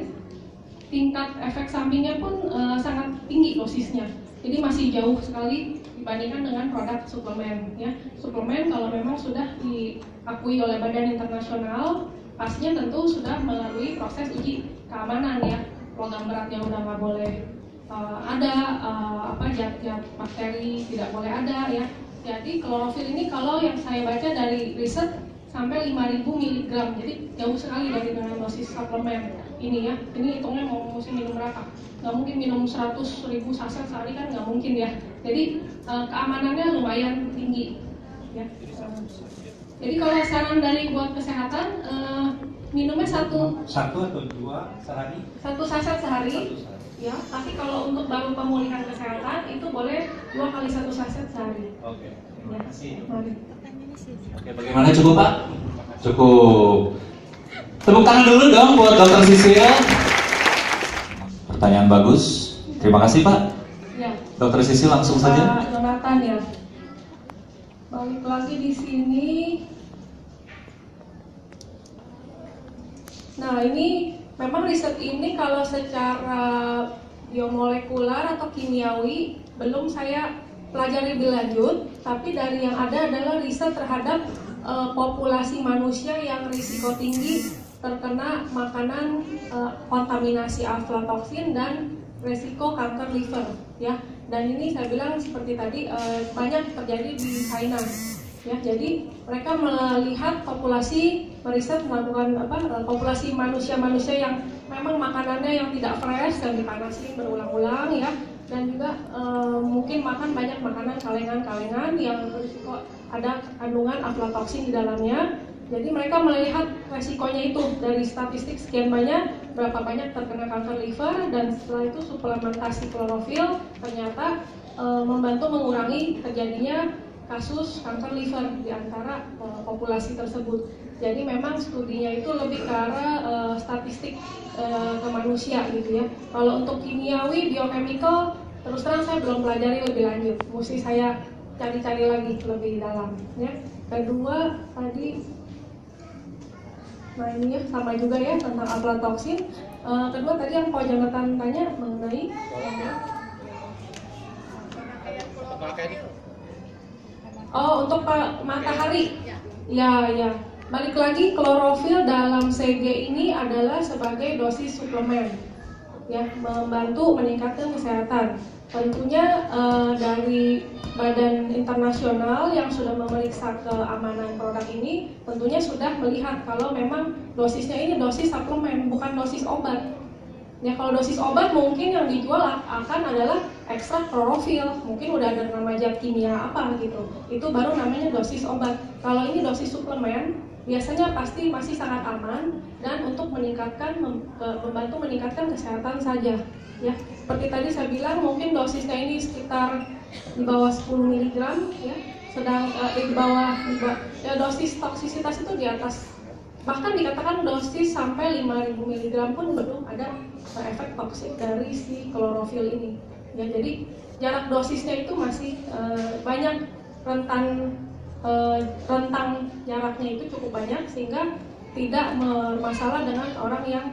tingkat efek sampingnya pun sangat tinggi dosisnya, jadi masih jauh sekali dibandingkan dengan produk suplemen ya. Suplemen kalau memang sudah diakui oleh badan internasional, pastinya tentu sudah melalui proses uji keamanan ya. Logam beratnya udah nggak boleh ada, zat-zat bakteri tidak boleh ada ya. Jadi klorofil ini kalau yang saya baca dari riset sampai 5.000 mg, jadi jauh sekali dari dengan dosis suplemen ini ya. Ini hitungnya mau mesti minum berapa? Nggak mungkin minum 100.000 saset sehari kan nggak mungkin ya. Jadi keamanannya lumayan tinggi ya. Jadi kalau saran dari buat kesehatan, minumnya satu atau dua sehari? Satu saset sehari. Ya, tapi kalau untuk baru pemulihan kesehatan itu boleh 2 kali 1 saset sehari. Oke, terima kasih. Oke, bagaimana, cukup Pak? Cukup. Tepuk tangan dulu dong buat Dokter Sisil. Pertanyaan bagus. Terima kasih Pak. Ya. Dokter Sisil langsung saja. Pak Jonathan ya. Balik lagi di sini. Nah, ini memang riset ini kalau secara biomolekular atau kimiawi belum saya pelajari lebih lanjut, tapi dari yang ada adalah riset terhadap populasi manusia yang risiko tinggi terkena makanan kontaminasi aflatoksin dan risiko kanker liver, ya. Dan ini saya bilang seperti tadi banyak terjadi di China, ya. Jadi mereka melihat populasi, meriset melakukan populasi manusia-manusia yang memang makanannya yang tidak fresh dan dipanasin berulang-ulang, ya. Dan juga mungkin makan banyak makanan kalengan-kalengan yang berisiko ada kandungan aflatoksin di dalamnya. Jadi mereka melihat resikonya itu dari statistik sekian banyak, berapa banyak terkena kanker liver, dan setelah itu suplementasi klorofil ternyata membantu mengurangi terjadinya kasus kanker liver di antara populasi tersebut. Jadi memang studinya itu lebih ke arah statistik ke manusia gitu, ya. Kalau untuk kimiawi, biochemical, terus terang saya belum pelajari lebih lanjut. Mesti saya cari-cari lagi lebih dalam, ya. Kedua tadi, nah ini ya sama juga ya tentang aflatoksin. Kedua tadi yang Pak Jonathan tanya mengenai untuk matahari. Ya. Balik lagi, klorofil dalam CG ini adalah sebagai dosis suplemen, ya, membantu meningkatkan kesehatan. Tentunya dari badan internasional yang sudah memeriksa keamanan produk ini tentunya sudah melihat kalau memang dosisnya ini dosis suplemen, bukan dosis obat. Ya, kalau dosis obat mungkin yang dijual akan adalah ekstrak klorofil, mungkin udah ada nama zat kimia apa gitu. Itu baru namanya dosis obat. Kalau ini dosis suplemen, biasanya pasti masih sangat aman dan untuk membantu meningkatkan kesehatan saja. Ya, seperti tadi saya bilang mungkin dosisnya ini sekitar di bawah 10 mg, ya. Sedang di bawah ya, dosis toksisitas itu di atas, bahkan dikatakan dosis sampai 5.000 mg pun belum ada efek toksik dari si klorofil ini. Ya, jadi jarak dosisnya itu masih banyak, rentang jaraknya itu cukup banyak sehingga tidak bermasalah dengan orang yang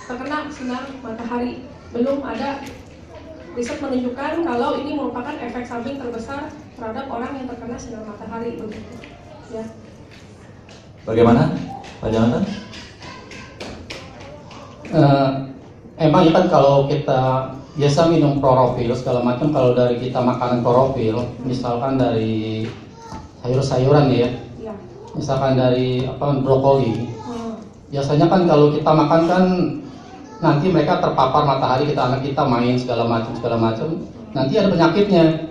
terkena sinar matahari. Belum ada riset menunjukkan kalau ini merupakan efek samping terbesar terhadap orang yang terkena sinar matahari, begitu. Ya. Bagaimana, Pak Jonathan? Emang ya kan kalau kita biasa minum klorofil segala macam, kalau dari kita makanan klorofil, misalkan dari sayur-sayuran ya, misalkan dari brokoli, biasanya kan kalau kita makan kan nanti mereka terpapar matahari, anak kita main segala macam, nanti ada penyakitnya,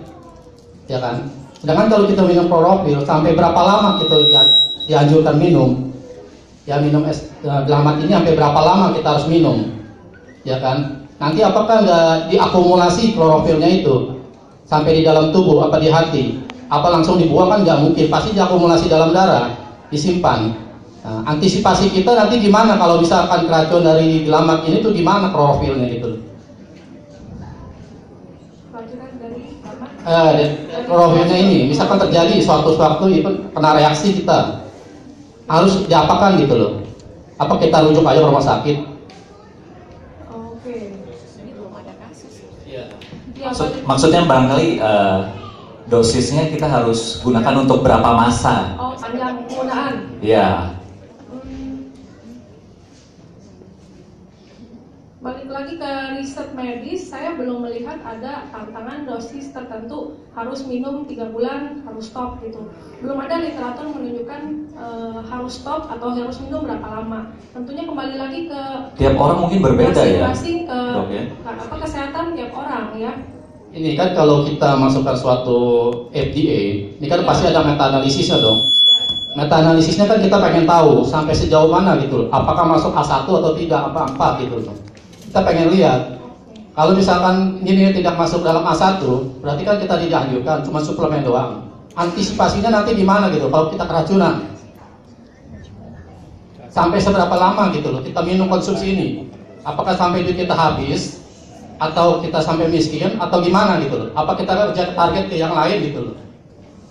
ya kan. Sedangkan kalau kita minum klorofil, sampai berapa lama kita dianjurkan minum? Ya, minum es gelamat ini sampai berapa lama kita harus minum, ya kan? Nanti apakah nggak diakumulasi klorofilnya itu sampai di dalam tubuh, apa di hati, apa langsung dibuang? Kan nggak mungkin, pasti diakumulasi dalam darah, disimpan. Nah, antisipasi kita nanti gimana kalau misalkan keracunan dari gelamat ini tuh gimana klorofilnya gitu? Klorofilnya ini misalkan terjadi suatu waktu itu kena reaksi, kita harus diapakan gitu loh? Apa kita rujuk aja ke rumah sakit? Oke. Maksudnya barangkali dosisnya kita harus gunakan untuk berapa masa? Oh, panjang penggunaan. Iya. Balik lagi ke riset medis, saya belum melihat ada tantangan dosis tertentu harus minum 3 bulan, harus stop gitu. Belum ada literatur menunjukkan harus stop atau harus minum berapa lama. Tentunya kembali lagi ke tiap orang mungkin berbeda ya. Masing-masing kesehatan tiap orang, ya. Ini kan kalau kita masukkan suatu FDA, ini kan pasti ada meta-analisisnya dong. Meta-analisisnya kan kita pengen tahu sampai sejauh mana gitu, apakah masuk A1 atau tidak, apa gitu. Kita pengen lihat, kalau misalkan ini tidak masuk dalam A1, berarti kan kita tidak anjurkan, cuma suplemen doang. Antisipasinya nanti di mana gitu, kalau kita keracunan. Sampai seberapa lama gitu loh, kita minum konsumsi ini. Apakah sampai duit kita habis, atau kita sampai miskin, atau gimana gitu loh. Apa kita kerja target ke yang lain gitu loh,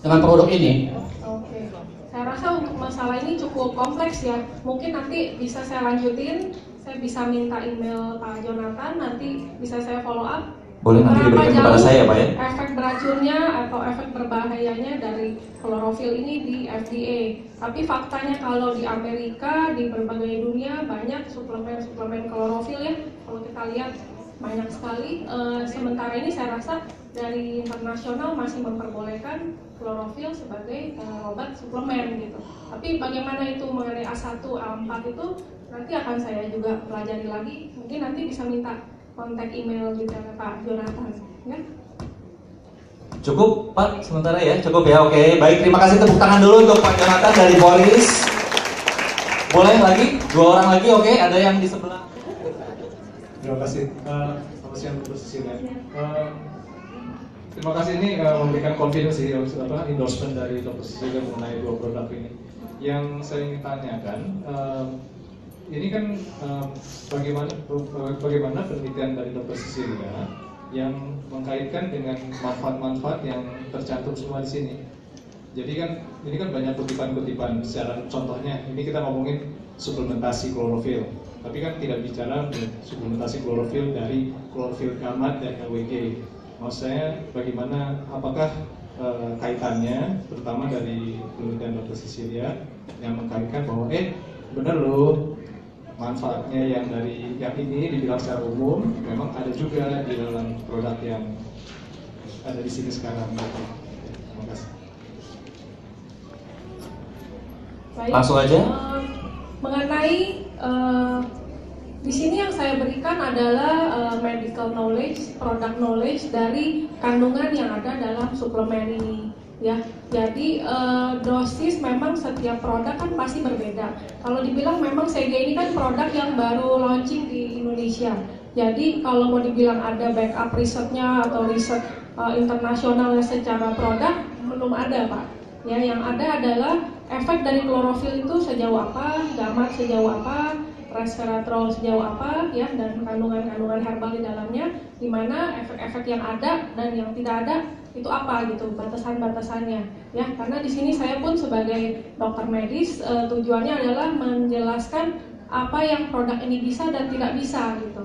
dengan produk ini. Oke, saya saya rasa untuk masalah ini cukup kompleks ya. Mungkin nanti bisa saya lanjutin, saya bisa minta email Pak Jonathan, nanti bisa saya follow up. Boleh nanti diberikan kepada saya Pak ya. Efek beracunnya atau efek berbahayanya dari klorofil ini di FDA. Tapi faktanya kalau di Amerika, di berbagai dunia banyak suplemen klorofil ya. Kalau kita lihat banyak sekali. Sementara ini saya rasa dari internasional masih memperbolehkan klorofil sebagai obat suplemen gitu. Tapi bagaimana itu mengenai A1, A4 itu nanti akan saya juga pelajari lagi. Mungkin nanti bisa minta kontak email juga ke Pak Jonathan ya. Cukup Pak sementara ya, cukup ya. Oke, baik, terima kasih, tepuk tangan dulu untuk Pak Jonathan dari Boris. Boleh lagi? 2 orang lagi, oke, ada yang di sebelah. Terima kasih. Selamat siang Dr. Cecilia. Terima kasih, ini memberikan confidence endorsement dari Dr. Cecilia mengenai 2 produk ini. Yang saya ingin tanyakan, ini kan bagaimana penelitian dari Dr. Cecilia yang mengkaitkan dengan manfaat-manfaat yang tercantum semua di sini. Jadi kan ini kan banyak kutipan-kutipan. Secara contohnya, ini kita ngomongin suplementasi klorofil, tapi kan tidak bicara suplementasi klorofil dari klorofil gamat dan LWG. Maksud saya bagaimana, apakah kaitannya, terutama dari penelitian Dr. Cecilia yang mengkaitkan bahwa benar loh, manfaatnya yang dari yang ini dibilang secara umum memang ada juga di dalam produk yang ada di sini sekarang. Terima kasih. Baik, Langsung aja. Mengenai di sini yang saya berikan adalah medical knowledge, product knowledge dari kandungan yang ada dalam suplemen ini. Ya, jadi dosis memang setiap produk kan pasti berbeda. Kalau dibilang memang CG ini kan produk yang baru launching di Indonesia. Jadi kalau mau dibilang ada backup risetnya atau riset internasionalnya secara produk belum ada Pak. Ya, yang ada adalah efek dari klorofil itu sejauh apa, gamat sejauh apa, resveratrol sejauh apa, ya, dan kandungan-kandungan herbal di dalamnya, di mana efek-efek yang ada dan yang tidak ada itu apa gitu, batasan-batasannya, ya. Karena di sini saya pun sebagai dokter medis tujuannya adalah menjelaskan apa yang produk ini bisa dan tidak bisa gitu.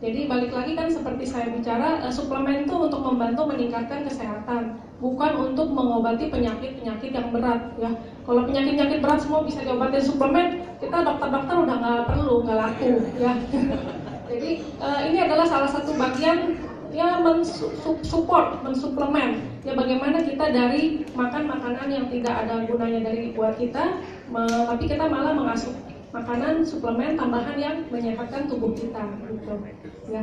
Jadi balik lagi kan seperti saya bicara, suplemen itu untuk membantu meningkatkan kesehatan, bukan untuk mengobati penyakit-penyakit yang berat ya. Kalau penyakit-penyakit berat semua bisa diobati suplemen, kita dokter-dokter udah nggak laku ya. Jadi ini adalah salah satu bagian ya mensupport, mensuplemen ya, bagaimana kita dari makan makanan yang tidak ada gunanya dari buat kita, tapi kita malah mengasup makanan suplemen tambahan yang menyehatkan tubuh kita gitu ya.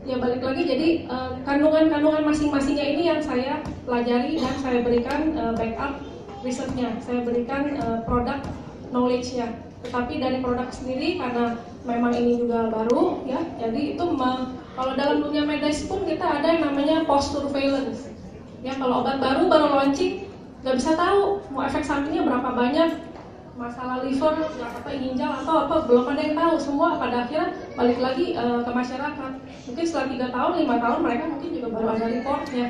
Ya balik lagi, jadi kandungan-kandungan masing-masingnya ini yang saya pelajari dan saya berikan backup risetnya, saya berikan produk knowledge-nya. Tetapi dari produk sendiri karena memang ini juga baru ya, jadi itu kalau dalam dunia medis pun kita ada yang namanya post surveillance ya. Kalau obat baru launching, nggak bisa tahu mau efek sampingnya berapa banyak, masalah liver, ginjal atau apa, belum ada yang tahu. Semua pada akhirnya balik lagi ke masyarakat. Mungkin setelah 3 tahun, 5 tahun mereka mungkin juga baru ada reportnya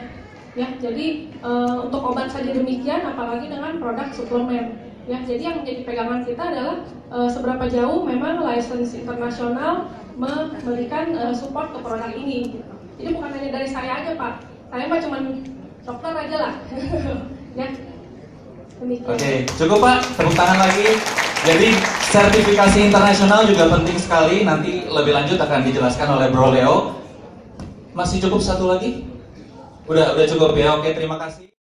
ya. Jadi untuk obat saja demikian, apalagi dengan produk suplemen ya. Jadi yang menjadi pegangan kita adalah seberapa jauh memang license internasional memberikan support ke produk ini gitu. Jadi bukan hanya dari saya aja Pak, saya mah cuman dokter aja lah ya. Oke, cukup Pak, tepuk tangan lagi. Jadi sertifikasi internasional juga penting sekali. Nanti lebih lanjut akan dijelaskan oleh Bro Leo. Masih cukup satu lagi? Udah cukup ya. Oke, terima kasih.